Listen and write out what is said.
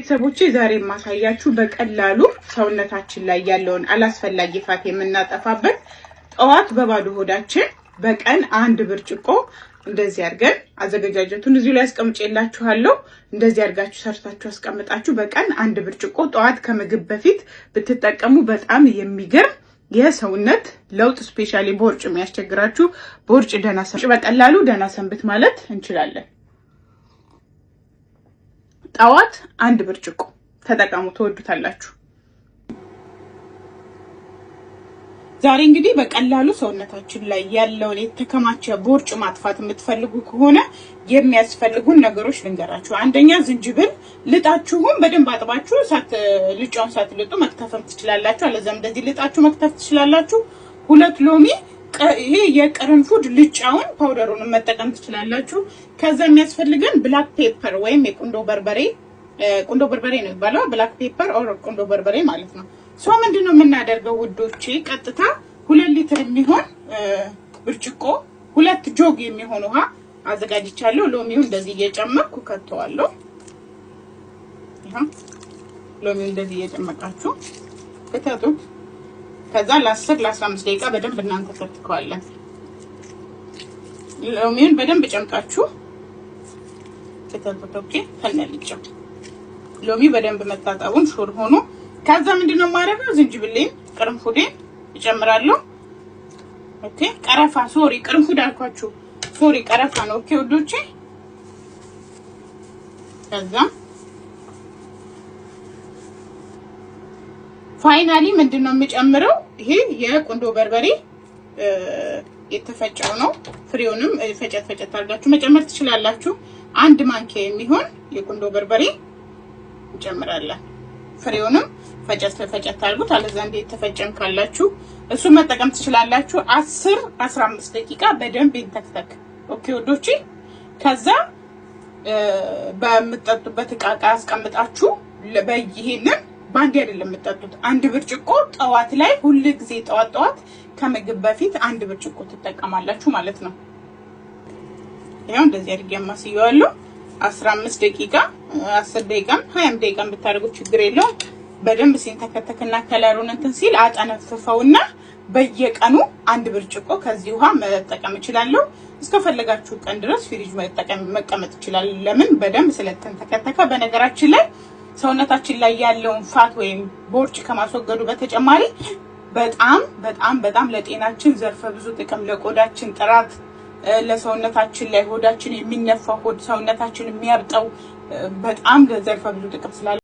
ቤተሰቦቼ ዛሬ ማሳያችሁ በቀላሉ ሰውነታችን ላይ ያለውን አላስፈላጊ ፋት የምናጠፋበት ጠዋት በባዶ ሆዳችን በቀን 1 ብርጭቆ እንደዚህ አድርገን አዘገጃጀቱን እዚህ ላይ አስቀምጬላችኋለሁ። እንደዚህ አድርጋችሁ ሰርታችሁ አስቀምጣችሁ በቀን 1 ብርጭቆ ጠዋት ከምግብ በፊት ብትጠቀሙ በጣም የሚገርም የሰውነት ለውጥ ስፔሻሊ ቦርጭ የሚያስቸግራችሁ ቦርጭ ደህና ሰንብት በቀላሉ ደህና ሰንብት ማለት እንችላለን። ጠዋት 1 ብርጭቆ ተጠቀሙ፣ ትወዱታላችሁ። ዛሬ እንግዲህ በቀላሉ ሰውነታችን ላይ ያለውን የተከማቸ ቦርጭ ማጥፋት የምትፈልጉ ከሆነ የሚያስፈልጉን ነገሮች ልንገራችሁ። አንደኛ ዝንጅብል ልጣችሁን በደንብ አጥባችሁ ልጫውን ሳትልጡ መክተፍም ትችላላችሁ። አለዛም እንደዚህ ልጣችሁ መክተፍ ትችላላችሁ። 2 ሎሚ፣ ይሄ የቅርንፉድ ልጫውን ፓውደሩን መጠቀም ትችላላችሁ። ከዛ የሚያስፈልገን ብላክ ፔፐር ወይም የቁንዶ በርበሬ ነው የሚባለው፣ ብላክ ፔፐር ኦር ቁንዶ በርበሬ ማለት ነው። ሶ ምንድነው የምናደርገው ውዶቼ፣ ቀጥታ 2 ሊትር የሚሆን ብርጭቆ 2 ጆግ የሚሆን ውሃ አዘጋጅቻለሁ። ሎሚውን እንደዚህ እየጨመርኩ ከተዋለሁ። ሎሚውን እንደዚህ እየጨመቃችሁ ከተቱት። ከዛ ለ10 ለ15 ደቂቃ በደንብ እናንተ ከተከዋለን። ሎሚውን በደንብ ጨምቃችሁ ከተቱት። ኦኬ፣ ተነልጨው ሎሚ በደንብ መታጠቡን ሹር ሆኖ ከዛ ምንድነው ማረጋው ዝንጅብሌን ቅርንፉዴን እጨምራለሁ። ኦኬ፣ ቀረፋ ቅርንፉድ አልኳችሁ፣ ቀረፋ ነው። ኦኬ ውዶቼ፣ ከዛ ፋይናሊ ምንድነው የምጨምረው ይሄ የቁንዶ በርበሬ የተፈጨው ነው። ፍሬውንም ፈጨት አድርጋችሁ መጨመር ትችላላችሁ። 1 ማንኪያ የሚሆን የቁንዶ በርበሬ እንጨምራለን። ፍሬውንም ፈጨት አድርጉት። አለዛ እንደ የተፈጨም ካላችሁ እሱ መጠቀም ትችላላችሁ። 10-15 ደቂቃ በደንብ ይንተክተክ። ኦኬ ወዶቼ፣ ከዛ በመጠጡበት ዕቃ አስቀምጣችሁ በይሄንን ባንዴ አይደለም የምትጠጡት። 1 ብርጭቆ ጠዋት ላይ ሁሉ ጊዜ ጠዋት ከምግብ በፊት 1 ብርጭቆ ትጠቀማላችሁ ማለት ነው። ያው እንደዚህ አድርጌ ማስየዋለሁ። 15 ደቂቃ 10 ደቂቃም 20 ደቂቃም ብታደርጉት ችግር የለውም። በደንብ ሲንተከተክና ከለሩን እንትን ሲል አጠነፍፈውና በየቀኑ 1 ብርጭቆ ከዚህ ውሃ መጠቀም እችላለሁ። እስከፈለጋችሁ ቀን ድረስ ፍሪጅ መቀመጥ ይችላል። ለምን በደንብ ስለተንተከተከ። በነገራችን ላይ ሰውነታችን ላይ ያለውን ፋት ወይም ቦርጭ ከማስወገዱ በተጨማሪ በጣም ለጤናችን ዘርፈ ብዙ ጥቅም፣ ለቆዳችን ጥራት፣ ለሰውነታችን ላይ ሆዳችን የሚነፋው ሰውነታችን የሚያብጠው በጣም ዘርፈ ብዙ ጥቅም ስላለ